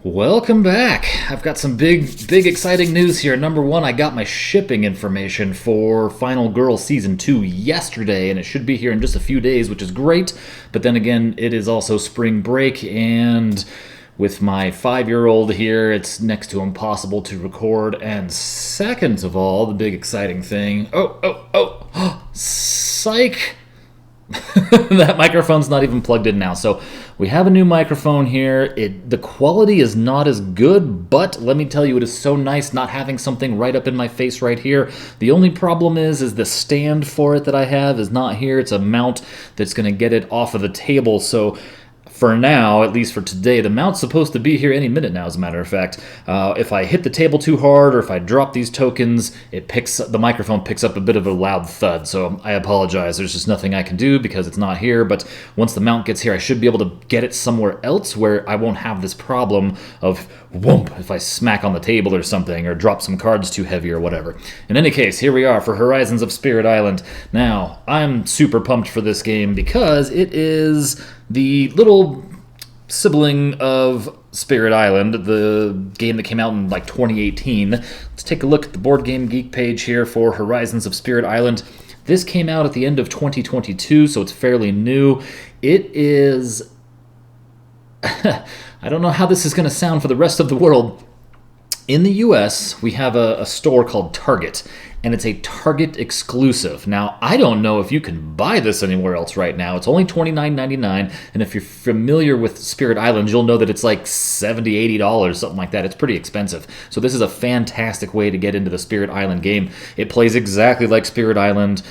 Welcome back. I've got some big exciting news here. Number one, I got my shipping information for Final Girl Season 2 yesterday, and it should be here in just a few days, which is great. But then again, it is also spring break, and with my 5-year-old here, it's next to impossible to record. And second of all, the big exciting thing... Psych! That microphone's not even plugged in now. So we have a new microphone here. The quality is not as good, but let me tell you, it is so nice not having something right up in my face right here. The only problem is the stand for it that I have is not here. It's a mount that's going to get it off of the table. So for now, at least for today, the mount's supposed to be here any minute now, as a matter of fact. If I hit the table too hard or if I drop these tokens, the microphone picks up a bit of a loud thud. So I apologize. There's just nothing I can do because it's not here. But once the mount gets here, I should be able to get it somewhere else where I won't have this problem of whoomp if I smack on the table or something or drop some cards too heavy or whatever. In any case, here we are for Horizons of Spirit Island. Now, I'm super pumped for this game because it is the little sibling of Spirit Island, the game that came out in like 2018. Let's take a look at the Board Game Geek page here for Horizons of Spirit Island. This came out at the end of 2022, so it's fairly new. It is... I don't know how this is going to sound for the rest of the world. In the US, we have a store called Target, and it's a Target exclusive. Now, I don't know if you can buy this anywhere else right now. It's only $29.99, and if you're familiar with Spirit Island, you'll know that it's like $70, $80, something like that. It's pretty expensive. So this is a fantastic way to get into the Spirit Island game. It plays exactly like Spirit Island.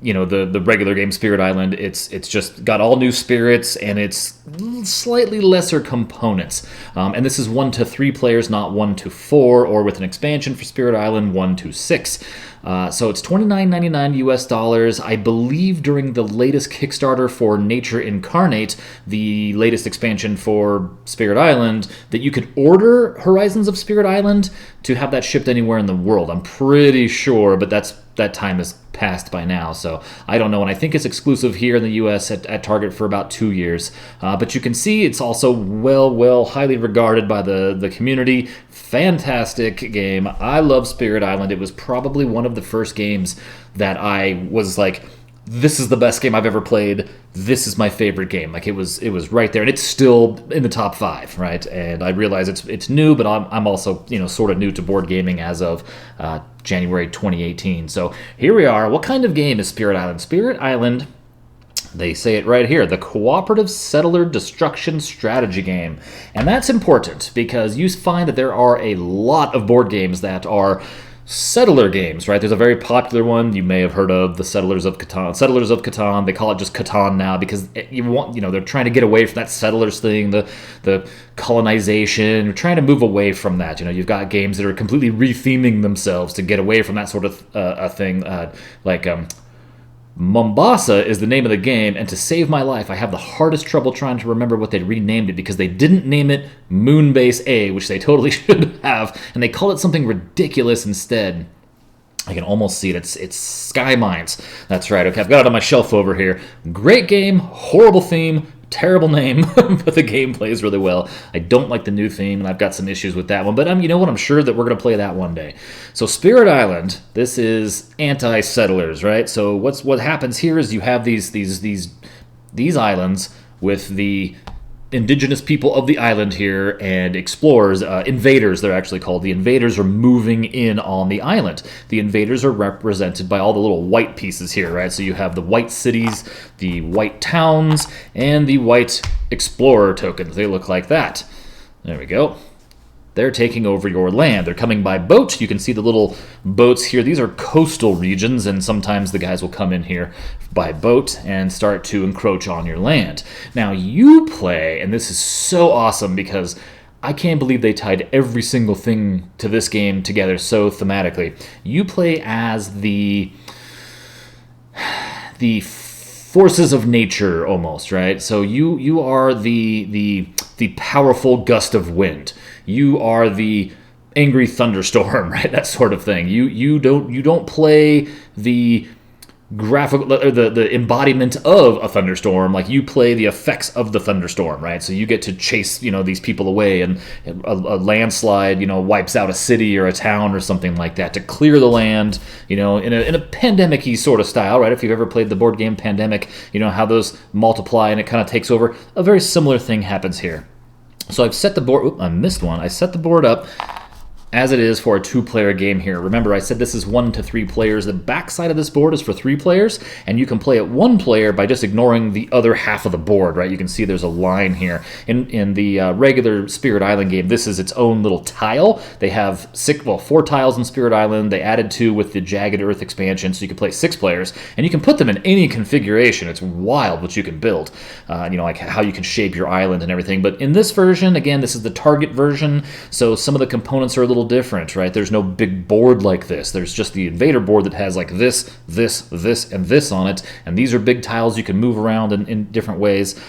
You know, the regular game Spirit Island. It's just got all new spirits and it's slightly lesser components. And this is 1 to 3 players, not 1 to 4, or with an expansion for Spirit Island 1 to 6. So it's $29.99 US dollars. I believe during the latest Kickstarter for Nature Incarnate, the latest expansion for Spirit Island, that you could order Horizons of Spirit Island to have that shipped anywhere in the world. I'm pretty sure, but that time has passed by now, so I don't know. And I think it's exclusive here in the US at Target for about 2 years. But you can see it's also well highly regarded by the community. Fantastic game. I love Spirit Island. It was probably one of the first games that I was like, this is the best game I've ever played. This is my favorite game. Like it was right there, and it's still in the top 5, right? And I realize it's new, but I'm also sort of new to board gaming as of January 2018. So here we are. What kind of game is Spirit Island? Spirit Island, they say it right here, the cooperative settler destruction strategy game. And that's important because you find that there are a lot of board games that are settler games, right? There's a very popular one you may have heard of, the Settlers of Catan. Settlers of Catan, they call it just Catan now because they're trying to get away from that settlers thing, the colonization. You're trying to move away from that. You've got games that are completely retheming themselves to get away from that sort of a thing, like Mombasa is the name of the game, and to save my life, I have the hardest trouble trying to remember what they renamed it because they didn't name it Moonbase A, which they totally should have, and they call it something ridiculous instead. I can almost see it. It's Sky Mines. That's right. Okay, I've got it on my shelf over here. Great game, horrible theme, terrible name, but the game plays really well. I don't like the new theme, and I've got some issues with that one. But you know what? I'm sure that we're going to play that one day. So Spirit Island, this is anti-settlers, right? So what happens here is you have these islands with the indigenous people of the island here and explorers, invaders they're actually called. The invaders are moving in on the island. The invaders are represented by all the little white pieces here, right? So you have the white cities, the white towns, and the white explorer tokens. They look like that. There we go. They're taking over your land. They're coming by boat. You can see the little boats here. These are coastal regions, and sometimes the guys will come in here by boat and start to encroach on your land. Now, you play, and this is so awesome because I can't believe they tied every single thing to this game together so thematically. You play as the forces of nature almost, right? So you are the powerful gust of wind. You are the angry thunderstorm, right? That sort of thing. You don't play the graphical, or the embodiment of a thunderstorm. Like, you play the effects of the thunderstorm, right? So you get to chase, these people away, and a landslide, wipes out a city or a town or something like that to clear the land, in a pandemic-y sort of style, right? If you've ever played the board game Pandemic, how those multiply and it kind of takes over. A very similar thing happens here. So I've set the board. Oop, I missed one. I set the board up as it is for a 2-player game here. Remember, I said this is 1 to 3 players. The back side of this board is for 3 players, and you can play it 1 player by just ignoring the other half of the board, right? You can see there's a line here. In the regular Spirit Island game, this is its own little tile. They have 4 tiles in Spirit Island. They added 2 with the Jagged Earth expansion, so you can play 6 players, and you can put them in any configuration. It's wild what you can build, like how you can shape your island and everything. But in this version, again, this is the Target version, so some of the components are a little different, right? There's no big board like this. There's just the invader board that has like this, and this on it, and these are big tiles you can move around in different ways.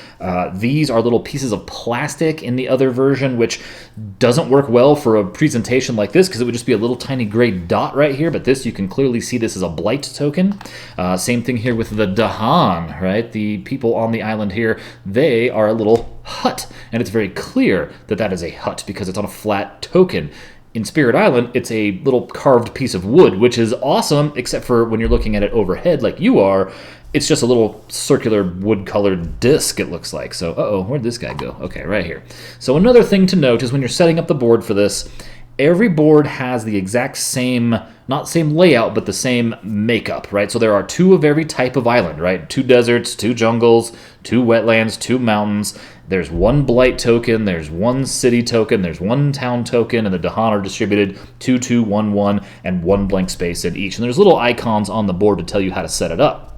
These are little pieces of plastic in the other version, which doesn't work well for a presentation like this because it would just be a little tiny gray dot right here, but this, you can clearly see this is a blight token. Same thing here with the Dahan, right? The people on the island here, they are a little hut, and it's very clear that that is a hut because it's on a flat token. In Spirit Island, it's a little carved piece of wood, which is awesome, except for when you're looking at it overhead like you are, it's just a little circular wood-colored disc, it looks like. So, where'd this guy go? Okay, right here. So another thing to note is when you're setting up the board for this, every board has the exact same, not same layout, but the same makeup, right? So there are 2 of every type of island, right? 2 deserts, 2 jungles, 2 wetlands, 2 mountains. There's 1 blight token, there's 1 city token, there's 1 town token, and the Dahan are distributed 2, 2, 1, 1, and 1 blank space in each. And there's little icons on the board to tell you how to set it up.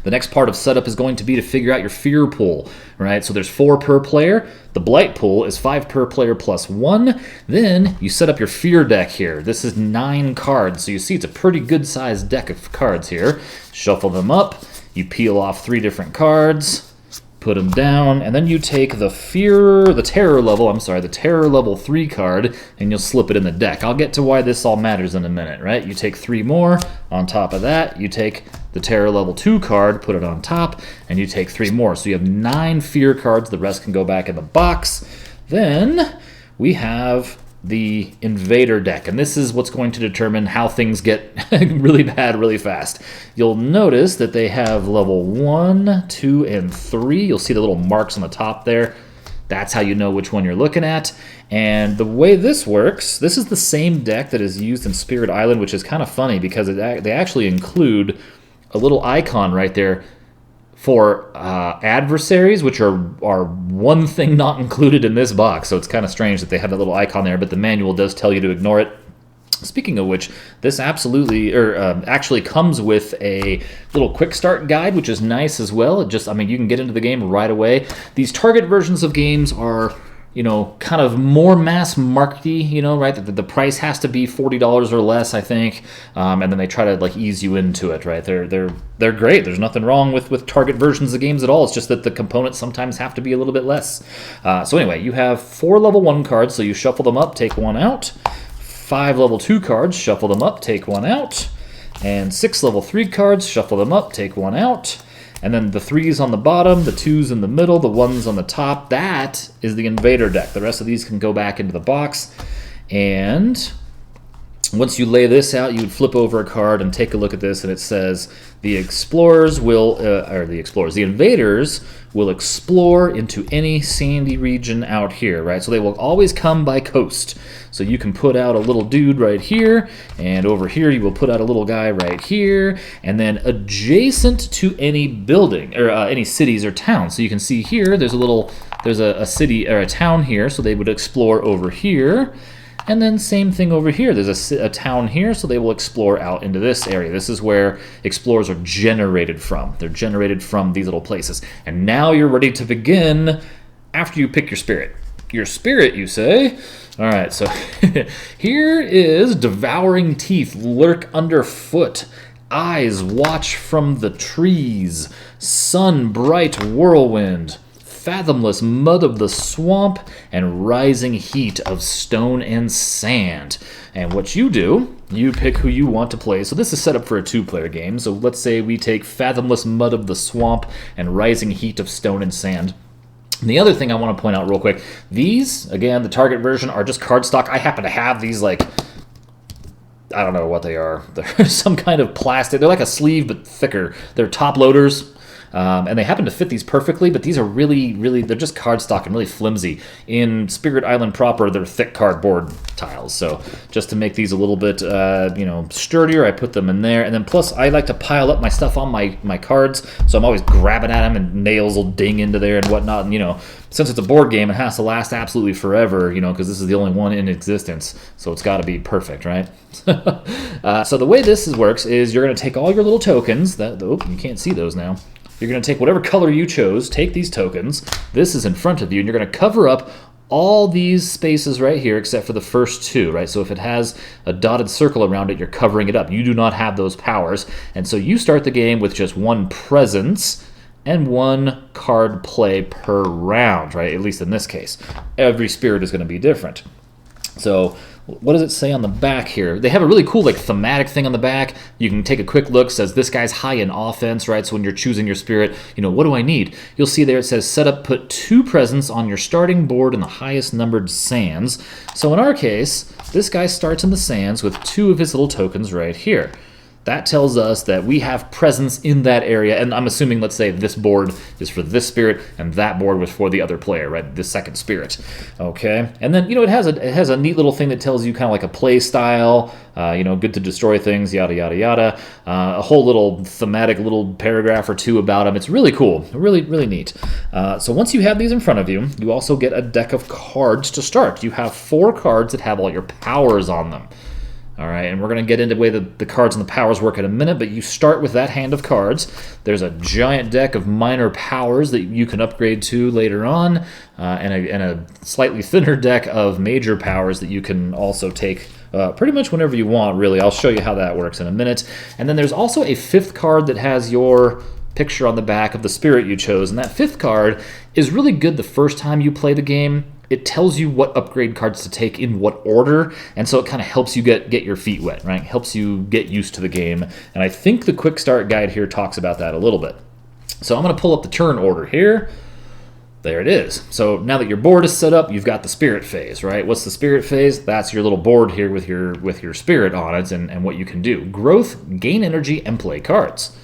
The next part of setup is going to be to figure out your fear pool, right? So there's 4 per player. The blight pool is 5 per player plus 1. Then you set up your fear deck here. This is 9 cards. So you see it's a pretty good sized deck of cards here. Shuffle them up. You peel off 3 different cards. Put them down, and then you take the terror level 3 card, and you'll slip it in the deck. I'll get to why this all matters in a minute, right? You take 3 more. On top of that, you take the terror level 2 card, put it on top, and you take 3 more. So you have 9 fear cards. The rest can go back in the box. Then we have the invader deck, and this is what's going to determine how things get really bad really fast. You'll notice that they have level 1, 2, and 3. You'll see the little marks on the top there. That's how you know which one you're looking at. And the way this works, this is the same deck that is used in Spirit Island, which is kind of funny because they actually include a little icon right there for adversaries, which are one thing not included in this box. So it's kind of strange that they have that little icon there, but the manual does tell you to ignore it. Speaking of which, this actually comes with a little quick start guide, which is nice as well. You can get into the game right away. These Target versions of games are, kind of more mass markety, right? The price has to be $40 or less, I think, and then they try to ease you into it, right? They're great. There's nothing wrong with Target versions of games at all. It's just that the components sometimes have to be a little bit less. So anyway, you have 4 level 1 cards, so you shuffle them up, take 1 out. 5 level 2 cards, shuffle them up, take 1 out. And 6 level 3 cards, shuffle them up, take 1 out. And then the 3s on the bottom, the 2s in the middle, the 1s on the top. That is the invader deck. The rest of these can go back into the box. And once you lay this out, you would flip over a card and take a look at this, and it says the invaders will explore into any sandy region out here, right? So they will always come by coast. So you can put out a little dude right here, and over here you will put out a little guy right here, and then adjacent to any building or any cities or towns. So you can see here there's a city or a town here, so they would explore over here. And then same thing over here. There's a town here, so they will explore out into this area. This is where explorers are generated from. They're generated from these little places. And now you're ready to begin after you pick your spirit. Your spirit, you say? All right, so here is devouring teeth lurk underfoot. Eyes watch from the trees. Sun bright whirlwind. Fathomless mud of the swamp, and rising heat of stone and sand. And what you do You pick who you want to play. So this is set up for a 2-player game. So let's say we take Fathomless Mud of the Swamp and Rising Heat of Stone and Sand. And the other thing I want to point out real quick, these, again, the Target version, are just cardstock. I happen to have these, like, I don't know what they are. They're some kind of plastic. They're like a sleeve, but thicker. They're top loaders. And they happen to fit these perfectly, but these are really, they're just cardstock and really flimsy. In Spirit Island proper, they're thick cardboard tiles. So just to make these a little bit, sturdier, I put them in there. And then plus, I like to pile up my stuff on my cards, so I'm always grabbing at them, and nails will ding into there and whatnot. And, since it's a board game, it has to last absolutely forever, because this is the only one in existence. So it's got to be perfect, right? So the way this works is you're going to take all your little tokens. You can't see those now. You're going to take whatever color you chose, take these tokens. This is in front of you, and you're going to cover up all these spaces right here except for the first 2, right? So if it has a dotted circle around it, you're covering it up. You do not have those powers. And so you start the game with just 1 presence and 1 card play per round, right? At least in this case. Every spirit is going to be different. So what does it say on the back here? They have a really cool thematic thing on the back. You can take a quick look. It says this guy's high in offense, right? So when you're choosing your spirit, what do I need? You'll see there it says set up, put 2 presents on your starting board in the highest numbered sands. So in our case, this guy starts in the sands with 2 of his little tokens right here. That tells us that we have presence in that area, and I'm assuming, let's say, this board is for this spirit, and that board was for the other player, right? The second spirit, okay? And then, it has a neat little thing that tells you kind of like a play style, good to destroy things, yada, yada, yada. A whole little thematic little paragraph or 2 about them. It's really cool, really, really neat. So once you have these in front of you, you also get a deck of cards to start. You have 4 cards that have all your powers on them. All right, and we're going to get into the way the cards and the powers work in a minute, but you start with that hand of cards. There's a giant deck of minor powers that you can upgrade to later on, and a slightly thinner deck of major powers that you can also take pretty much whenever you want, really. I'll show you how that works in a minute. And then there's also a 5th card that has your picture on the back of the spirit you chose, and that 5th card is really good the first time you play the game. It tells you what upgrade cards to take in what order, and so it kind of helps you get your feet wet, right? Helps you get used to the game, and I think the quick start guide here talks about that a little bit. So I'm going to pull up the turn order here. There it is. So now that your board is set up, you've got the spirit phase, right? What's the spirit phase? That's your little board here with your spirit on it and what you can do. Growth, gain energy, and play cards.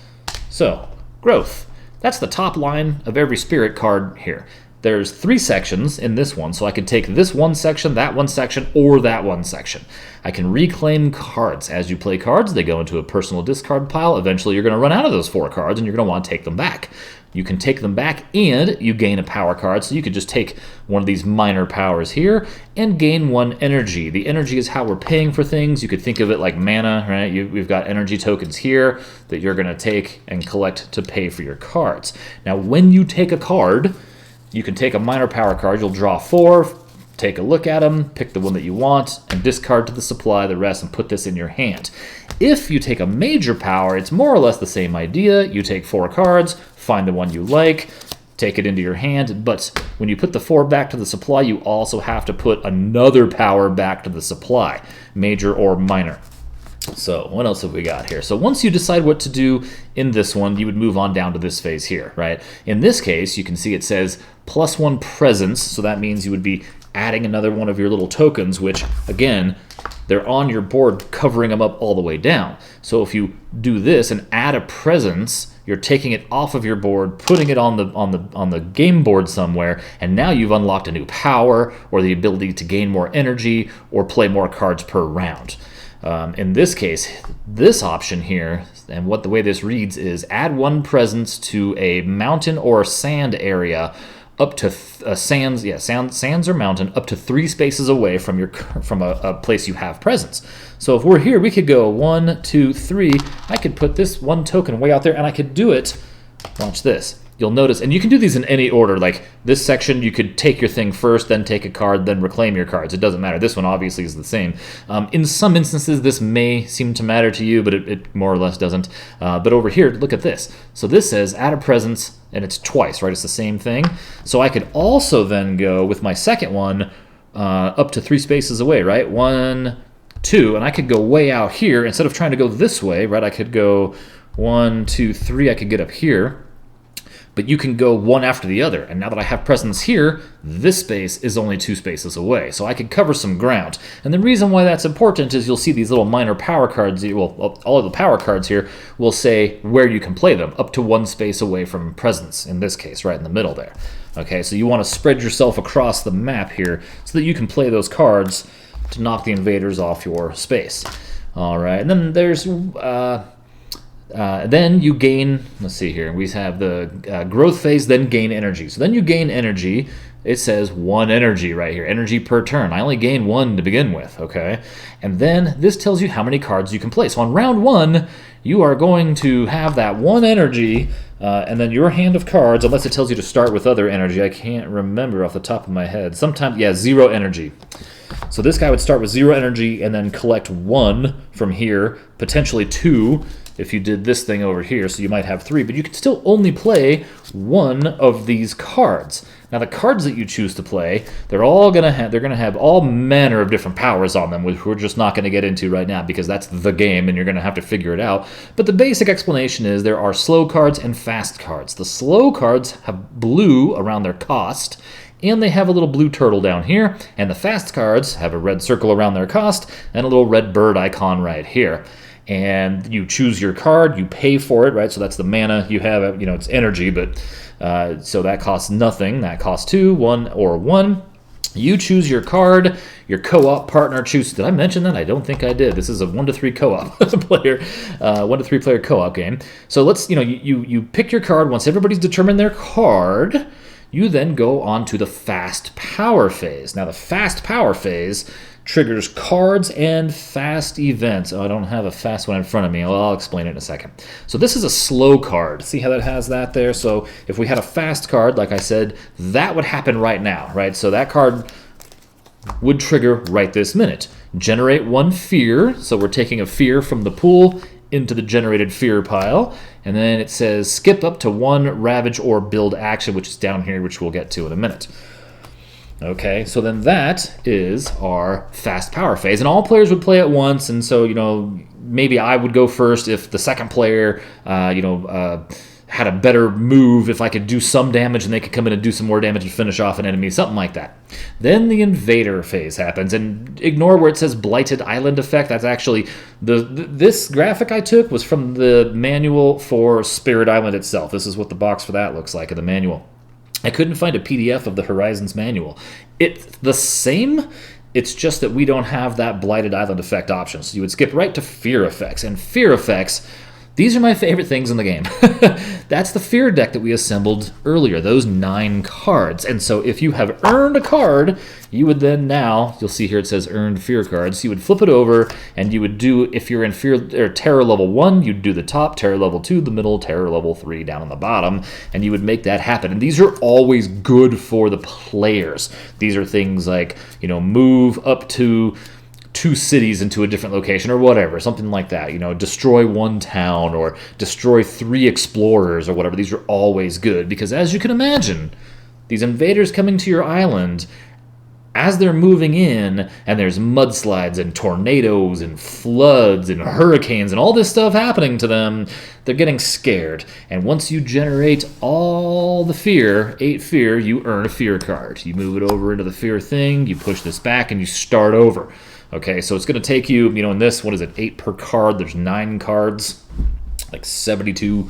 So, growth. That's the top line of every spirit card here. There's 3 sections in this one, so I could take this one section, that one section, or that one section. I can reclaim cards. As you play cards, they go into a personal discard pile. Eventually, you're going to run out of those 4 cards, and you're going to want to take them back. You can take them back, and you gain a power card, so you could just take one of these minor powers here and gain 1 energy. The energy is how we're paying for things. You could think of it like mana, right? We've got energy tokens here that you're going to take and collect to pay for your cards. Now, when you take a card, you can take a minor power card. You'll draw 4, take a look at them, pick the one that you want, and discard to the supply the rest and put this in your hand. If you take a major power, it's more or less the same idea. You take 4 cards, find the one you like, take it into your hand, but when you put the 4 back to the supply, you also have to put another power back to the supply, major or minor. So what else have we got here? So once you decide what to do in this one, you would move on down to this phase here, right? In this case, you can see it says +1 presence, so that means you would be adding another one of your little tokens, which, again, they're on your board covering them up all the way down. So if you do this and add a presence, you're taking it off of your board, putting it on the game board somewhere, and now you've unlocked a new power or the ability to gain more energy or play more cards per round. In this case, this option here, and the way this reads is add 1 presence to a mountain or sand area up to sands or mountain up to 3 spaces away from a place you have presence. So if we're here, we could go 1, 2, 3. I could put this 1 token way out there, and I could do it. Watch this. You'll notice, and you can do these in any order. Like this section, you could take your thing first, then take a card, then reclaim your cards. It doesn't matter. This one obviously is the same. In some instances, this may seem to matter to you, but it more or less doesn't. But over here, look at this. So this says add a presence, and it's twice, right? It's the same thing. So I could also then go with my second one up to 3 spaces away, right? 1, 2, and I could go way out here. Instead of trying to go this way, right, I could go 1, 2, 3, I could get up here. But you can go one after the other. And now that I have presence here, this space is only 2 spaces away. So I can cover some ground. And the reason why that's important is you'll see these little minor power cards, well, all of the power cards here will say where you can play them, up to 1 space away from presence, in this case, right in the middle there. Okay, so you want to spread yourself across the map here so that you can play those cards to knock the invaders off your space. All right, and then there's... then you gain, let's see here, we have the growth phase, then gain energy. So then you gain energy. It says 1 energy right here, energy per turn. I only gain 1 to begin with, okay? And then this tells you how many cards you can play. So on round 1, you are going to have that 1 energy, and then your hand of cards, unless it tells you to start with other energy. I can't remember off the top of my head. Sometimes, yeah, 0 energy. So this guy would start with 0 energy and then collect 1 from here, potentially 2 if you did this thing over here, so you might have 3, but you can still only play 1 of these cards. Now the cards that you choose to play, they're gonna have all manner of different powers on them, which we're just not gonna get into right now because that's the game and you're gonna have to figure it out. But the basic explanation is there are slow cards and fast cards. The slow cards have blue around their cost, and they have a little blue turtle down here, and the fast cards have a red circle around their cost and a little red bird icon right here. And you choose your card, you pay for it, right? So that's the mana you have, it's energy, but so that costs nothing. That costs 2, 1, or 1. You choose your card, your co-op partner chooses. Did I mention that? I don't think I did. This is a 1 to 3 co-op player, 1 to 3 player co-op game. So let's, you pick your card. Once everybody's determined their card, you then go on to the fast power phase. Now the fast power phase triggers cards and fast events. Oh, I don't have a fast one in front of me. Well, I'll explain it in a second. So this is a slow card. See how that has that there? So if we had a fast card, like I said, that would happen right now, right? So that card would trigger right this minute. Generate 1 fear. So we're taking a fear from the pool into the generated fear pile. And then it says skip up to 1 ravage or build action, which is down here, which we'll get to in a minute. Okay, so then that is our fast power phase, and all players would play at once. And so, maybe I would go first if the second player, had a better move, if I could do some damage and they could come in and do some more damage and finish off an enemy, something like that. Then the invader phase happens, and ignore where it says blighted island effect. That's actually this graphic I took was from the manual for Spirit Island itself. This is what the box for that looks like in the manual. I couldn't find a PDF of the Horizons manual. It's the same, it's just that we don't have that blighted island effect option. So you would skip right to fear effects. And fear effects, these are my favorite things in the game. That's the fear deck that we assembled earlier, those 9 cards. And so if you have earned a card, you would then now, you'll see here it says earned fear cards, you would flip it over and you would do, if you're in fear or terror level 1, you'd do the top, terror level 2, the middle, terror level 3 down on the bottom, and you would make that happen. And these are always good for the players. These are things like, move up to 2 cities into a different location or whatever, something like that. Destroy 1 town or destroy 3 explorers or whatever. These are always good because, as you can imagine, these invaders coming to your island, as they're moving in and there's mudslides and tornadoes and floods and hurricanes and all this stuff happening to them, they're getting scared. And once you generate all the fear, 8 fear, you earn a fear card. You move it over into the fear thing, you push this back, and you start over. Okay, so it's going to take you, in this, 8 per card. There's 9 cards, like 72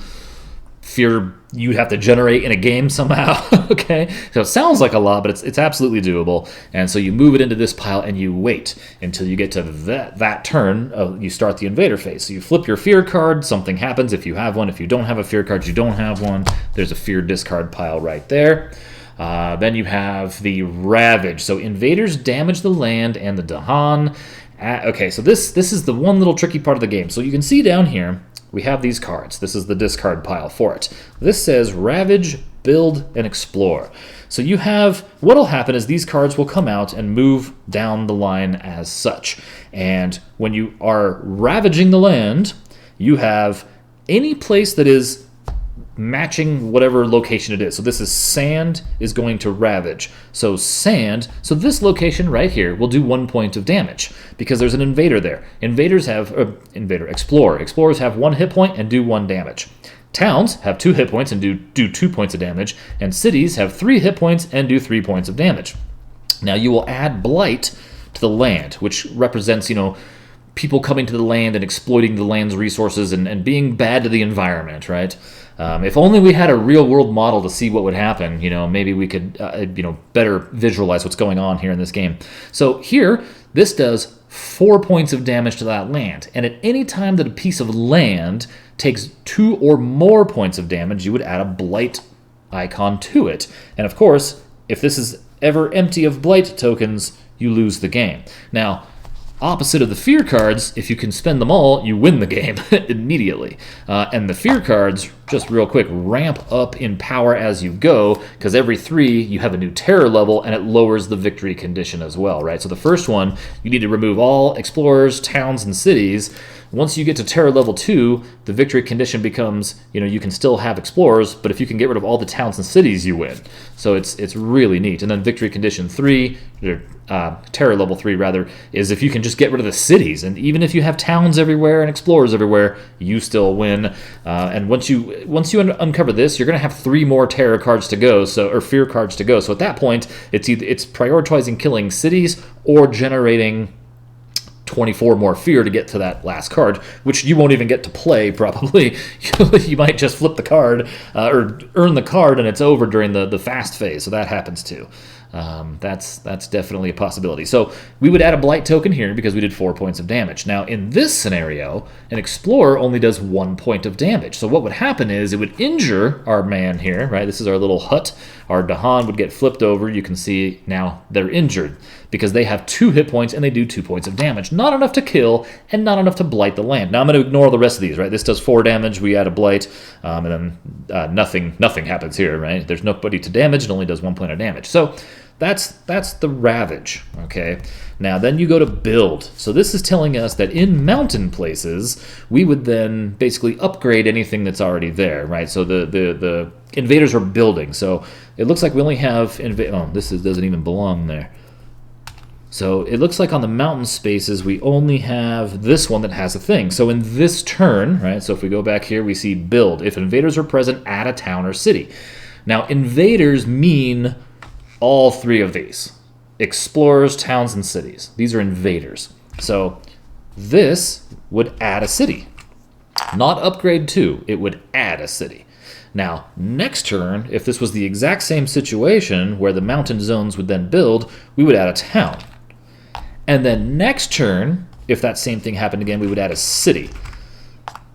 fear you'd have to generate in a game somehow. Okay, so it sounds like a lot, but it's absolutely doable. And so you move it into this pile and you wait until you get to that turn. You start the invader phase. So you flip your fear card, something happens if you have one. If you don't have a fear card, you don't have one. There's a fear discard pile right there. Then you have the Ravage. So invaders damage the land and the Dahan. Okay, so this is the one little tricky part of the game. So you can see down here, we have these cards. This is the discard pile for it. This says Ravage, Build, and Explore. So you have, what'll happen is these cards will come out and move down the line as such. And when you are ravaging the land, you have any place that is matching whatever location it is. So this is sand is going to ravage. So sand, so this location right here will do 1 point of damage because there's an invader there. Explorers have 1 hit point and do 1 damage. Towns have 2 hit points and do 2 points of damage. And cities have 3 hit points and do 3 points of damage. Now you will add blight to the land, which represents, people coming to the land and exploiting the land's resources and being bad to the environment, right? If only we had a real-world model to see what would happen, maybe we could, better visualize what's going on here in this game. So here, this does 4 points of damage to that land. And at any time that a piece of land takes 2 or more points of damage, you would add a blight icon to it. And of course, if this is ever empty of blight tokens, you lose the game. Now, opposite of the fear cards, if you can spend them all, you win the game immediately. And the fear cards, just real quick, ramp up in power as you go, because every 3 you have a new terror level, and it lowers the victory condition as well, right? So the first one, you need to remove all explorers, towns, and cities. Once you get to terror level 2, the victory condition becomes, you can still have explorers, but if you can get rid of all the towns and cities, you win. So it's really neat. And then victory condition 3, terror level 3 rather, is if you can just get rid of the cities. And even if you have towns everywhere and explorers everywhere, you still win. And once you uncover this, you're going to have 3 more terror cards to go, or fear cards to go. So at that point, it's prioritizing killing cities or generating 24 more fear to get to that last card, which you won't even get to play probably. You might just flip the card or earn the card and it's over during the fast phase, so that happens too. That's definitely a possibility. So we would add a blight token here because we did 4 points of damage. Now in this scenario, an explorer only does 1 point of damage. So what would happen is it would injure our man here, right? This is our little hut. Our Dahan would get flipped over. You can see now they're injured because they have 2 hit points and they do 2 points of damage. Not enough to kill and not enough to blight the land. Now I'm going to ignore the rest of these, right? This does 4 damage. We add a blight, and then nothing happens here, right? There's nobody to damage. It only does 1 point of damage. So that's the ravage, okay? Now then you go to build. So this is telling us that in mountain places, we would then basically upgrade anything that's already there, right? So the invaders are building. So it looks like we only have doesn't even belong there. So it looks like on the mountain spaces, we only have this one that has a thing. So in this turn, right, so if we go back here, we see build. If invaders are present, add a town or city. Now, invaders mean all 3 of these. Explorers, towns, and cities. These are invaders. So this would add a city. Not upgrade 2, it would add a city. Now, next turn, if this was the exact same situation where the mountain zones would then build, we would add a town. And then next turn, if that same thing happened again, we would add a city.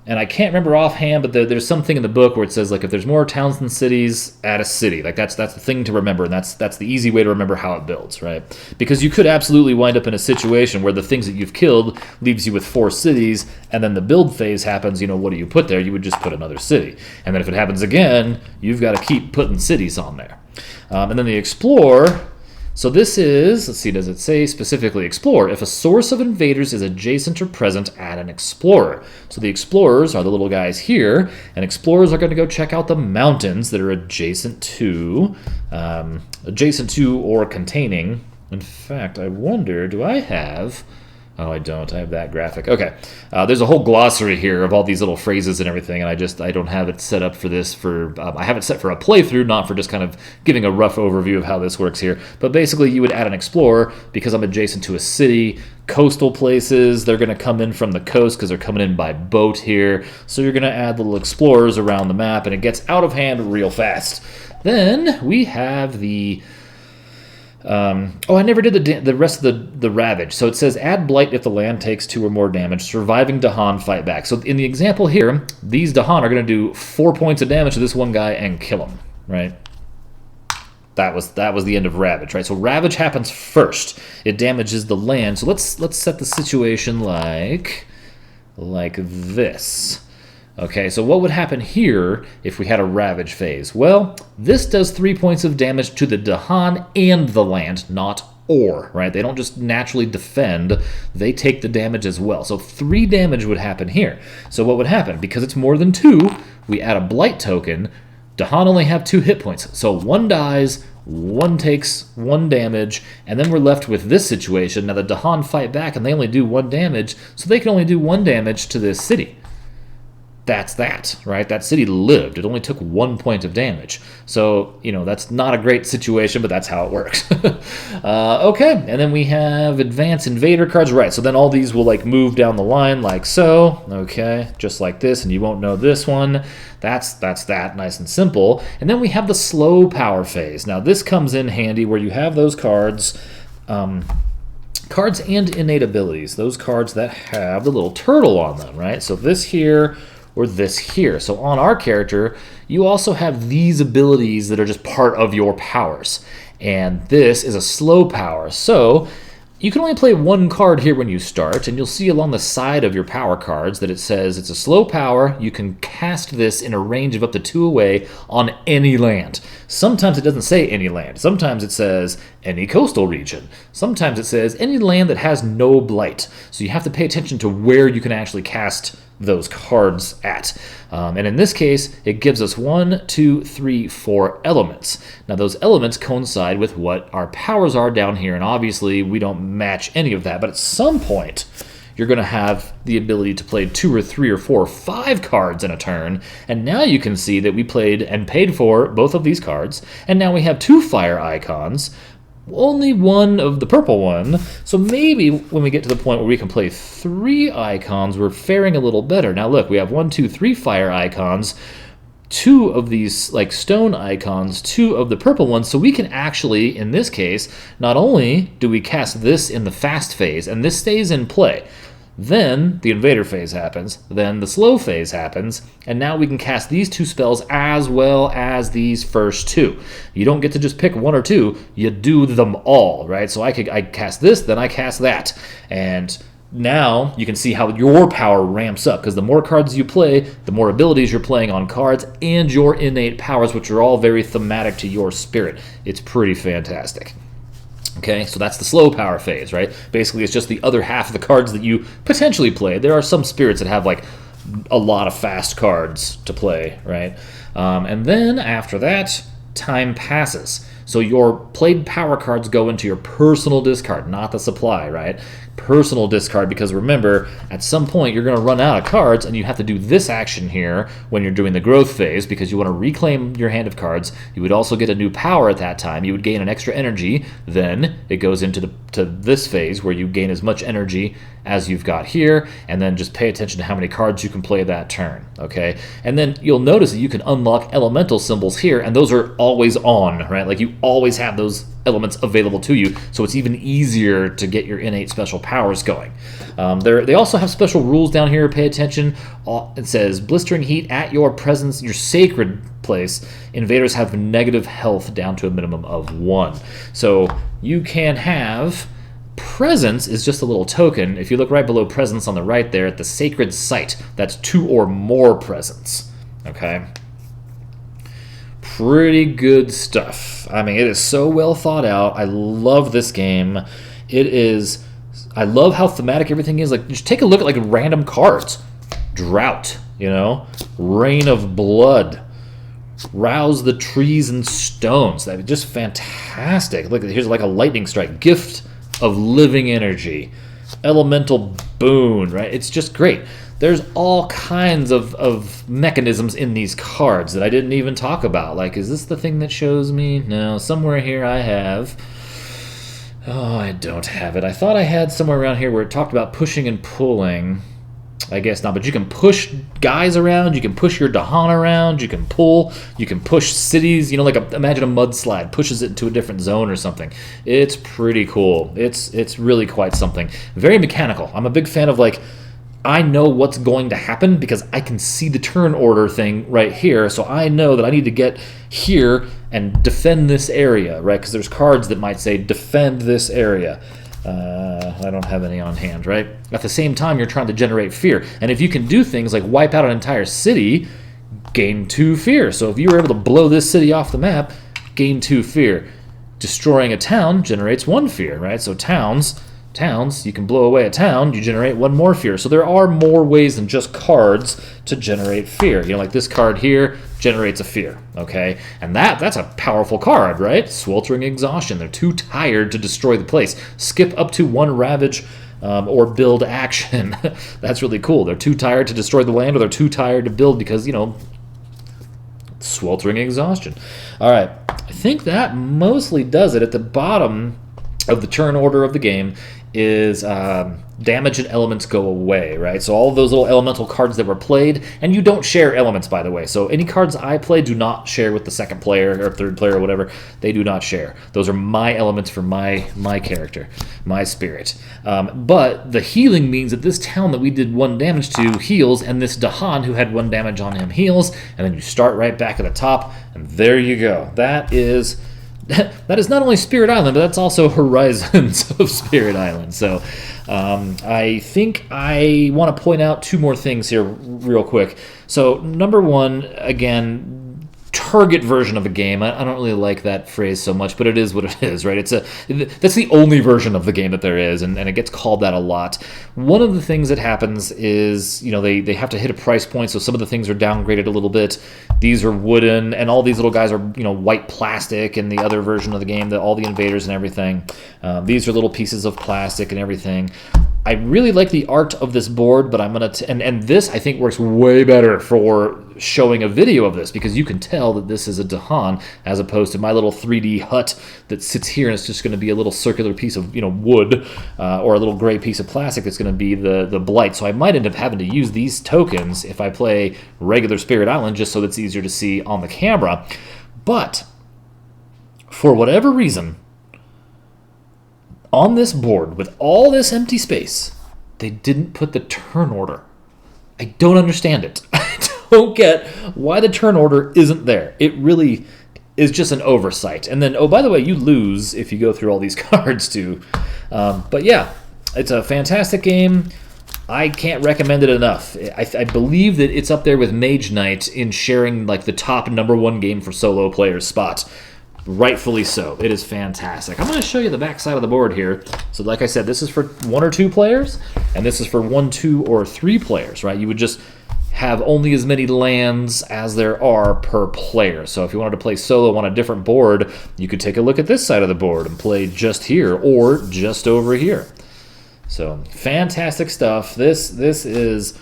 And I can't remember offhand, but there's something in the book where it says, like, if there's more towns than cities, add a city. Like, that's the thing to remember, and that's the easy way to remember how it builds, right? Because you could absolutely wind up in a situation where the things that you've killed leaves you with 4 cities, and then the build phase happens, what do you put there? You would just put another city. And then if it happens again, you've got to keep putting cities on there. And then the explore. So this is, let's see, does it say specifically explore? If a source of invaders is adjacent or present, add an explorer. So the explorers are the little guys here, and explorers are going to go check out the mountains that are adjacent to or containing. In fact, I wonder, do I have... Oh, I don't. I have that graphic. Okay. There's a whole glossary here of all these little phrases and everything, and I don't have it set up for this. I have it set for a playthrough, not for just kind of giving a rough overview of how this works here. But basically, you would add an explorer because I'm adjacent to a city. Coastal places, they're going to come in from the coast because they're coming in by boat here. So you're going to add little explorers around the map, and it gets out of hand real fast. Then we have the... I never did the rest of the ravage. So it says add blight if the land takes 2 or more damage. Surviving Dahan fight back. So in the example here, these Dahan are going to do 4 points of damage to this one guy and kill him, right? That was the end of ravage, right? So ravage happens first. It damages the land. So let's set the situation like this. Okay, so what would happen here if we had a Ravage phase? Well, this does 3 points of damage to the Dahan and the land, not or, right? They don't just naturally defend, they take the damage as well. So 3 damage would happen here. So what would happen? Because it's more than 2, we add a Blight token. Dahan only have 2 hit points, so 1 dies, 1 takes 1 damage, and then we're left with this situation. Now the Dahan fight back and they only do 1 damage, so they can only do 1 damage to this city. That's that, right? That city lived. It only took 1 point of damage. So, that's not a great situation, but that's how it works. Okay, and then we have advanced invader cards. Right, so then all these will move down the line like so. Okay, just like this, and you won't know this one. That's that, nice and simple. And then we have the slow power phase. Now this comes in handy where you have those cards, cards and innate abilities. Those cards that have the little turtle on them, right? So this here or this here. So on our character, you also have these abilities that are just part of your powers. And this is a slow power. So you can only play 1 card here when you start, and you'll see along the side of your power cards that it says it's a slow power. You can cast this in a range of up to 2 away on any land. Sometimes it doesn't say any land. Sometimes it says any coastal region. Sometimes it says any land that has no blight. So you have to pay attention to where you can actually cast those cards at. And in this case, it gives us 1, 2, 3, 4 elements. Now those elements coincide with what our powers are down here, and obviously we don't match any of that, but at some point you're going to have the ability to play 2 or 3 or 4 or 5 cards in a turn, and now you can see that we played and paid for both of these cards, and now we have 2 fire icons, only 1 of the purple one, so maybe when we get to the point where we can play 3 icons, we're faring a little better. Now look, we have 1, 2, 3 fire icons, 2 of these stone icons, 2 of the purple ones, so we can actually, in this case, not only do we cast this in the fast phase, and this stays in play, then the invader phase happens, then the slow phase happens, and now we can cast these 2 spells as well as these first 2. You don't get to just pick 1 or 2, you do them all, right? So I cast this, then I cast that, and now you can see how your power ramps up, because the more cards you play, the more abilities you're playing on cards, and your innate powers, which are all very thematic to your spirit. It's pretty fantastic. Okay, so that's the slow power phase, right? Basically, it's just the other half of the cards that you potentially play. There are some spirits that have a lot of fast cards to play, right? And then after that, time passes. So your played power cards go into your personal discard, not the supply, right? Personal discard, because remember, at some point you're going to run out of cards, and you have to do this action here when you're doing the growth phase, because you want to reclaim your hand of cards. You would also get a new power at that time. You would gain an extra energy. Then it goes into this phase where you gain as much energy as you've got here, and then just pay attention to how many cards you can play that turn, okay? And then you'll notice that you can unlock elemental symbols here, and those are always on, right? You always have those elements available to you, so it's even easier to get your innate special powers going. They also have special rules down here. Pay attention. It says blistering heat at your presence, your sacred place. Invaders have negative health down to a minimum of 1. So you can have presence is just a little token. If you look right below presence on the right there at the sacred site, that's 2 or more presence. Okay. Pretty good stuff. I mean, it is so well thought out. I love this game. I love how thematic everything is. Just take a look at random cards. Drought, Rain of Blood. Rouse the trees and stones. That's just fantastic. Look, here's a lightning strike. Gift of living energy. Elemental boon, right? It's just great. There's all kinds of mechanisms in these cards that I didn't even talk about. Is this the thing that shows me? No, somewhere here I have. Oh, I don't have it. I thought I had somewhere around here where it talked about pushing and pulling. I guess not, but you can push guys around, you can push your Dahan around, you can pull, you can push cities, imagine a mudslide pushes it into a different zone or something. It's pretty cool. It's really quite something. Very mechanical. I'm a big fan of I know what's going to happen because I can see the turn order thing right here, so I know that I need to get here and defend this area, right? Because there's cards that might say defend this area. I don't have any on hand, right? At the same time, you're trying to generate fear. And if you can do things like wipe out an entire city, gain 2 fear. So if you were able to blow this city off the map, gain 2 fear. Destroying a town generates 1 fear, right? So towns, you can blow away a town, you generate 1 more fear. So there are more ways than just cards to generate fear. You know, like this card here generates a fear, okay? And that's a powerful card, right? Sweltering Exhaustion. They're too tired to destroy the place. Skip up to 1 Ravage or build action. That's really cool. They're too tired to destroy the land, or they're too tired to build because, you know, Sweltering Exhaustion. All right, I think that mostly does it. At the bottom of the turn order of the game is damage and elements go away, right? So all of those little elemental cards that were played, and you don't share elements, by the way. So any cards I play do not share with the second player or third player or whatever. They do not share. Those are my elements for my character, my spirit. But the healing means that this town that we did 1 damage to heals, and this Dahan who had 1 damage on him heals, and then you start right back at the top, and there you go. That is not only Spirit Island, but that's also Horizons of Spirit Island. So I think I want to point out 2 more things here real quick. So number 1, again, target version of a game. I don't really like that phrase so much, but it is what it is, right? That's the only version of the game that there is, and it gets called that a lot. One of the things that happens is, you know, they have to hit a price point, so some of the things are downgraded a little bit. These are wooden, and all these little guys are, you know, white plastic in the other version of the game, all the invaders and everything. These are little pieces of plastic and everything. I really like the art of this board, but I'm going to... And this, I think, works way better for showing a video of this, because you can tell that this is a Dahan, as opposed to my little 3D hut that sits here, and it's just going to be a little circular piece of, you know, wood, or a little gray piece of plastic that's going to be the blight. So I might end up having to use these tokens if I play regular Spirit Island, just so that's easier to see on the camera. But, for whatever reason, on this board, with all this empty space, they didn't put the turn order. I don't understand it. I don't get why the turn order isn't there. It really is just an oversight. And then, oh, by the way, you lose if you go through all these cards, too. But yeah, it's a fantastic game. I can't recommend it enough. I believe that it's up there with Mage Knight in sharing like the top #1 game for solo players spot. Rightfully so. It is fantastic. I'm going to show you the back side of the board here. So like I said, this is for 1 or 2 players, and this is for 1, 2, or 3 players, right? You would just have only as many lands as there are per player. So if you wanted to play solo on a different board, you could take a look at this side of the board and play just here or just over here. So fantastic stuff. This is,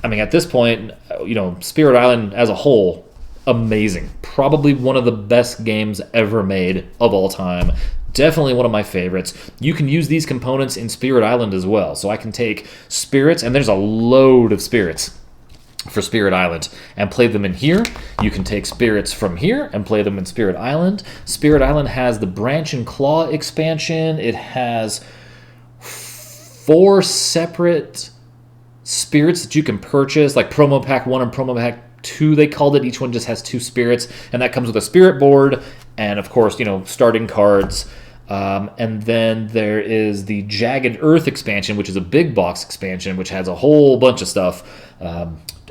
I mean, at this point, you know, Spirit Island as a whole, amazing. Probably one of the best games ever made of all time. Definitely one of my favorites. You can use these components in Spirit Island as well. So I can take spirits, and there's a load of spirits for Spirit Island, and play them in here. You can take spirits from here and play them in Spirit Island. Spirit Island has the Branch and Claw expansion. It has 4 separate spirits that you can purchase, like Promo Pack 1 and Promo Pack 2, they called it. Each one just has 2 spirits, and that comes with a spirit board, and of course, you know, starting cards. And then there is the Jagged Earth expansion, which is a big box expansion, which has a whole bunch of stuff,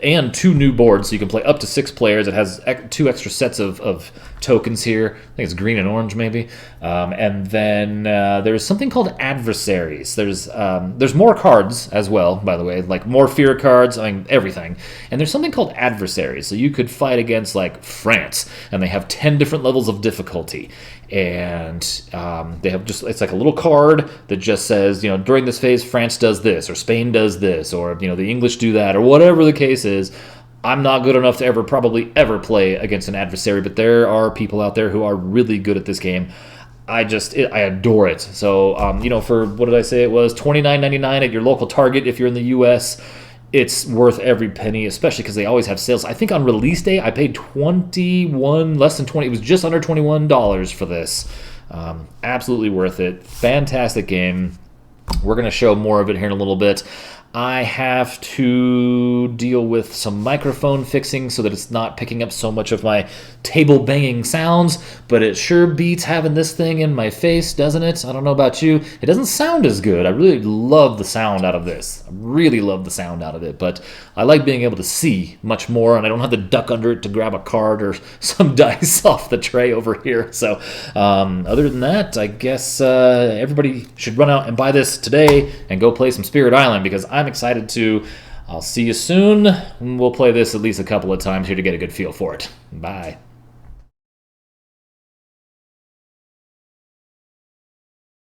and 2 new boards, so you can play up to 6 players. It has 2 extra sets of tokens here. I think it's green and orange, maybe. And then there's something called Adversaries. There's more cards as well, by the way, like more fear cards, I mean, everything. And there's something called Adversaries, so you could fight against, like, France, and they have 10 different levels of difficulty. And they have just, it's like a little card that just says, you know, during this phase, France does this, or Spain does this, or, you know, the English do that, or whatever the case is. I'm not good enough to probably ever play against an adversary, but there are people out there who are really good at this game. I adore it. So, you know, for, what did I say it was? $29.99 at your local Target if you're in the U.S., it's worth every penny, especially because they always have sales. I think on release day, I paid less than 20, it was just under $21 for this. Absolutely worth it. Fantastic game. We're going to show more of it here in a little bit. I have to deal with some microphone fixing so that it's not picking up so much of my table banging sounds, but it sure beats having this thing in my face, doesn't it? I don't know about you. It doesn't sound as good. I really love the sound out of this. I really love the sound out of it, but I like being able to see much more, and I don't have to duck under it to grab a card or some dice off the tray over here. So other than that, I guess everybody should run out and buy this today and go play some Spirit Island, because I'm excited to. I'll see you soon. We'll play this at least a couple of times here to get a good feel for it. Bye.